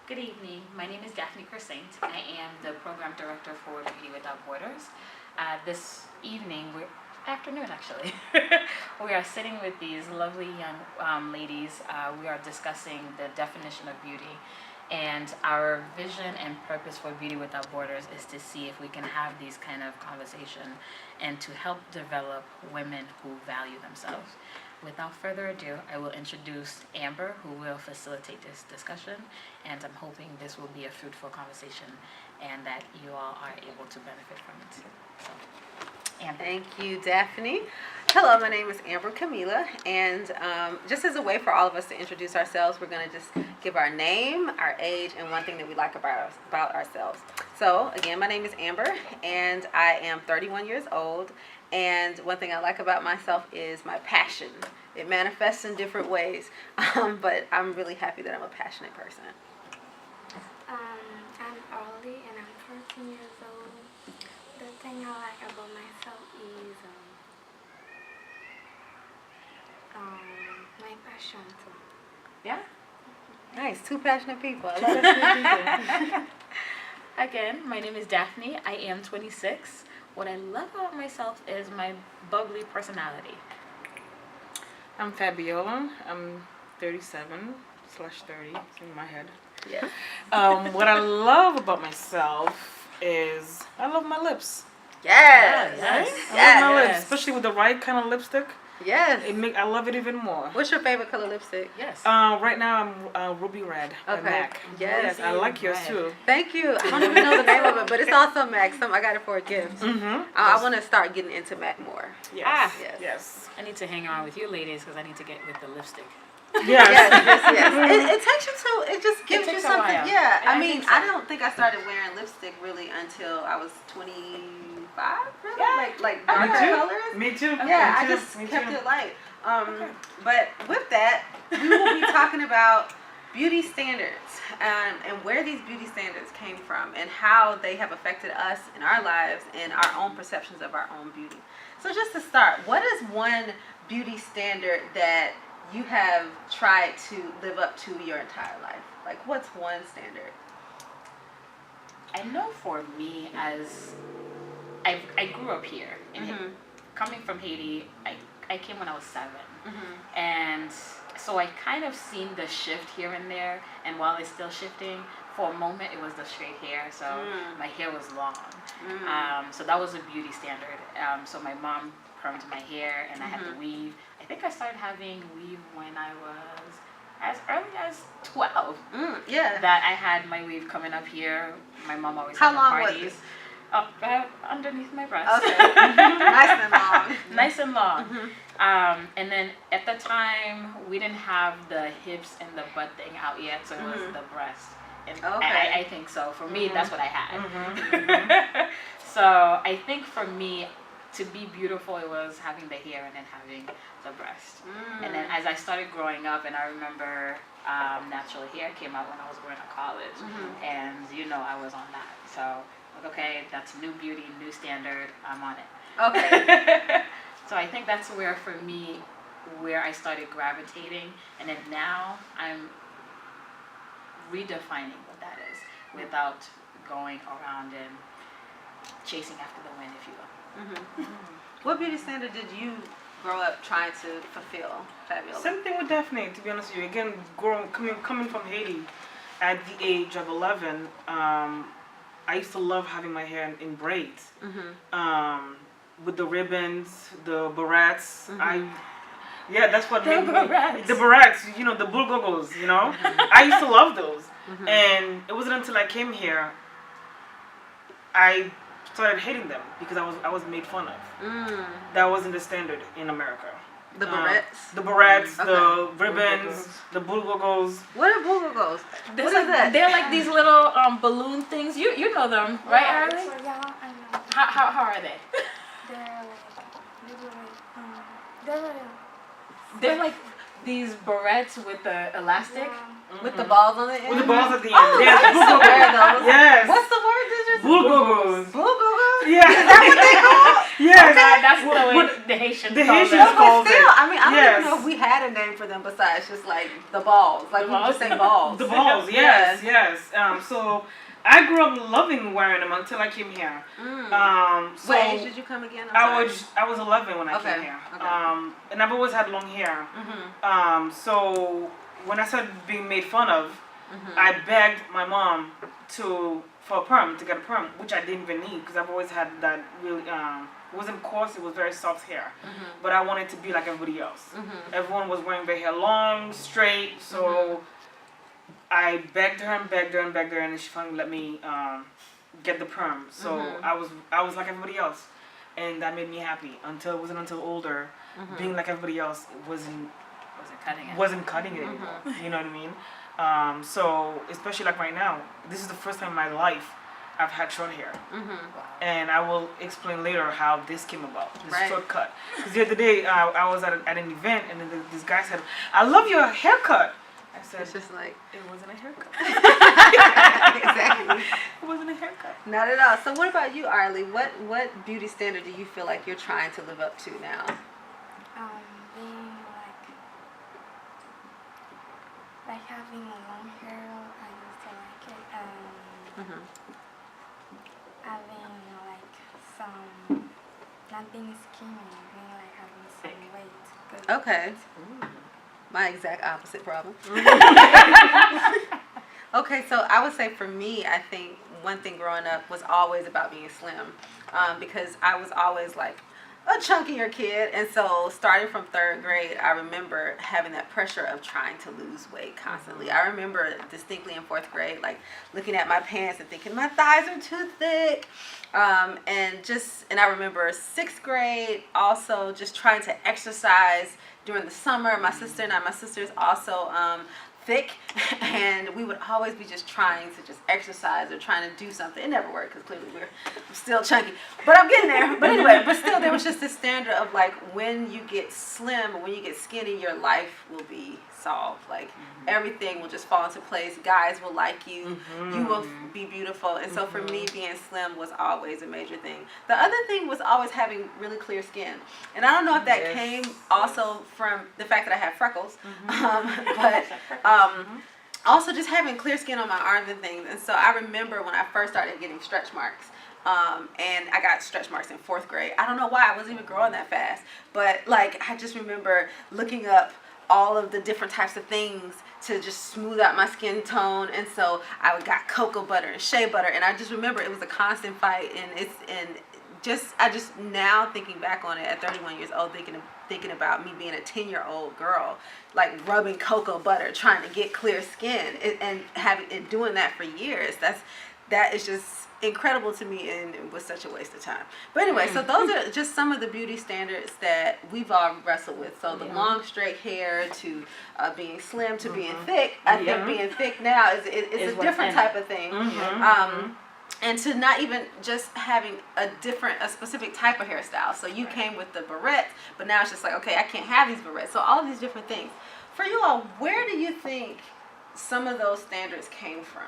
Good evening. My name is Daphney K. I am the program director for Beauty Without Borders. This evening, afternoon actually, we are sitting with these lovely young ladies. We are discussing the definition of beauty. And our vision and purpose for Beauty Without Borders is to see if we can have these kind of conversation and to help develop women who value themselves. Without further ado, I will introduce Amber, who will facilitate this discussion, and I'm hoping this will be a fruitful conversation and that you all are able to benefit from it. So, Amber. Thank you, Daphney. Hello, my name is Amber Camila, and just as a way for all of us to introduce ourselves, we're going to just give our name, our age, and one thing that we like about ourselves. So, again, my name is Amber, and I am 31 years old, and one thing I like about myself is my passion. It manifests in different ways, but I'm really happy that I'm a passionate person. I'm Arly, and I'm 14 years old. The thing I like about myself is my passion too. Yeah? Nice. Two passionate people. I love that. Again, my name is Daphney. I am 26. What I love about myself is my bubbly personality. I'm Fabiola. I'm 37/30. It's in my head. Yes. What I love about myself is I love my lips. Yes. Yes. I love my Yes. lips, especially with the right kind of lipstick. Yes. I love it even more. What's your favorite color lipstick? Yes. Right now I'm Ruby Red by Okay. MAC. Yes. I like yours Red. too. Thank you. I don't even know the name of it, but it's also MAC. I got it for a gift. Mm-hmm. I want to start getting into MAC more. Yes. Yes. Yes. I need to hang around with you ladies because I need to get with the lipstick. Yes. Yes. It takes you to. It just gives you takes a something. while. Yeah. I I mean, think so. I don't think I started wearing lipstick really until I was 25. Really? Yeah. Like darker Me too. colors. Me too. Yeah, Me I too. just Me kept too. it light. But with that, we will be talking about beauty standards and where these beauty standards came from and how they have affected us in our lives and our own perceptions of our own beauty. So just to start, what is one beauty standard that you have tried to live up to your entire life? Like, what's one standard? I know for me, as I grew up here, and coming from Haiti, I came when I was 7, and so I kind of seen the shift here and there. And while it's still shifting, for a moment it was the straight hair, so my hair was long. So that was a beauty standard. So my mom permed my hair, and I had to weave. I think I started having weave when I was as early as 12. Yeah. That I had my weave coming up here. My mom always How had the long was parties. it? Up underneath my breast. Okay. Nice and long. Nice and long. And then at the time, we didn't have the hips and the butt thing out yet, so it was the breast. And Okay. I think so. For me, that's what I had. So I think for me, to be beautiful, it was having the hair and then having the breast. And then as I started growing up, and I remember natural hair came out when I was going to college, and I was on that. So okay, that's new beauty, new standard. I'm on it. Okay. So I think that's where, for me, where I started gravitating, and then now I'm redefining what that is without going around and chasing after the wind, if you will. What beauty standard did you grow up trying to fulfill, Fabiola? Same thing with Daphney, to be honest with you. Again, coming from Haiti at the age of 11, I used to love having my hair in braids. With the ribbons, the barrettes. That's what made me. Barrettes. The barrettes, the bulgogos, I used to love those. And it wasn't until I came here, I started hating them because I was made fun of. That wasn't the standard in America. The barrettes? The barrettes, Okay. the ribbons, the bulgogos. What are bulgogos? What is that? They're like these little balloon things. You know them, right, Yeah, Arly? for y'all, I know. How are they? They're like these barrettes with the elastic. With the balls on the end? With the balls at the end. Oh, Yes, I used to wear those. Yes. What's the word? Did you say? Bulgogos. Bulgogos? Yeah. Is that what they call? Yes. That's the way the Haitians the call Haitians them. call- But still, I mean, I don't Yes. even know if we had a name for them besides just like the balls. Like The we just balls? say balls. The balls, yes, yes. So I grew up loving wearing them until I came here. So What age did you come again? I'm sorry. I was 11 when I Okay, came here. okay. And I've always had long hair. So when I started being made fun of, I begged my mom for a perm, to get a perm, which I didn't even need because I've always had that really, it wasn't coarse, it was very soft hair. But I wanted to be like everybody else. Everyone was wearing their hair long, straight, so I begged her and begged her and begged her, and she finally let me get the perm. So I was like everybody else, and that made me happy. It wasn't until older, being like everybody else, Wasn't cutting it. wasn't cutting it anymore. You know what I mean? So especially like right now, this is the first time in my life I've had short hair, and I will explain later how this came about, this short cut. Because the other day I was at an event, and then this guy said, "I love your haircut." I said, It's just like "It wasn't a haircut." exactly. It wasn't a haircut. Not at all. So what about you, Arly? What beauty standard do you feel like you're trying to live up to now? Being like having a long hair, I used to like it. Having like some, not being skinny, being like having some weight. Good Okay. weight. My exact opposite problem. Okay, so I would say for me, I think one thing growing up was always about being slim, because I was always like a chunkier kid, and so starting from 3rd grade, I remember having that pressure of trying to lose weight constantly. I remember distinctly in 4th grade, like looking at my pants and thinking my thighs are too thick, and I remember 6th grade also just trying to exercise during the summer. My sister's also thick, and we would always be just trying to just exercise or trying to do something. It never worked because clearly I'm still chunky, but I'm getting there. But anyway, but still there was just this standard of like when you get slim or when you get skinny, your life will be solved. Like everything will just fall into place. Guys will like you. You will be beautiful. And so for me, being slim was always a major thing. The other thing was always having really clear skin. And I don't know if that came also from the fact that I have freckles, but also just having clear skin on my arms and things. And so I remember when I first started getting stretch marks, and I got stretch marks in 4th grade. I don't know why I wasn't even growing that fast, but like I just remember looking up all of the different types of things to just smooth out my skin tone, and so I got cocoa butter and shea butter, and I just remember it was a constant fight, and I just now thinking back on it at 31 years old, thinking about me being a 10-year-old girl, like rubbing cocoa butter, trying to get clear skin, and doing that for years. That is just incredible to me, and it was such a waste of time. But anyway, so those are just some of the beauty standards that we've all wrestled with. So the long straight hair to being slim to being thick. I think being thick now is a different type of thing. And to not even just having a specific type of hairstyle. So you came with the barrettes, but now it's just like, okay, I can't have these barrettes. So all these different things. For you all, where do you think some of those standards came from?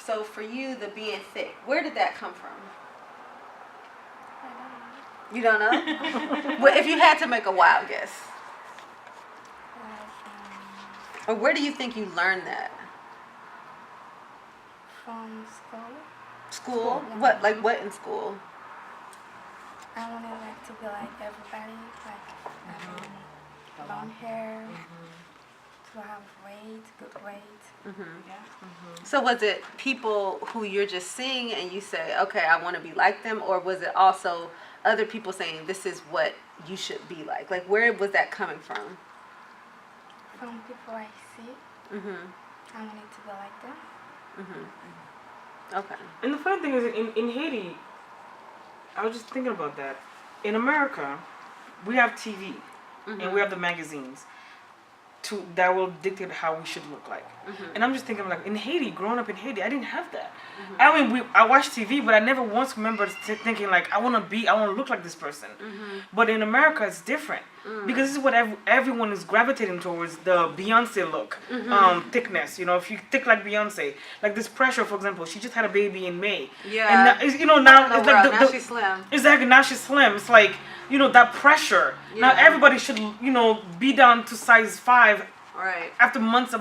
So for you, the being thick, where did that come from? I You don't know? Well, if you had to make a wild guess. Or where do you think you learned that? From school. School? Yeah. What in school? I wanted like to be like everybody, like having long hair, to have good weight. So was it people who you're just seeing and you say, okay, I want to be like them, or was it also other people saying this is what you should be like? Like where was that coming from? From people I see, I wanted to be like them. Okay. And the funny thing is, in Haiti, I was just thinking about that. In America, we have TV and we have the magazines that will dictate how we should look like. And I'm just thinking, like, in Haiti, growing up in Haiti, I didn't have that. I mean, I watched TV, but I never once remembered thinking, like, I want to look like this person. But in America, it's different. Because this is what everyone is gravitating towards, the Beyonce look, thickness. You know, if you thick like Beyonce, like this pressure, for example, she just had a baby in May. Yeah. And now it's like now she's slim. Exactly, now she's slim. It's like, that pressure. Now Yeah. everybody should, be down to size 5 Right. after months of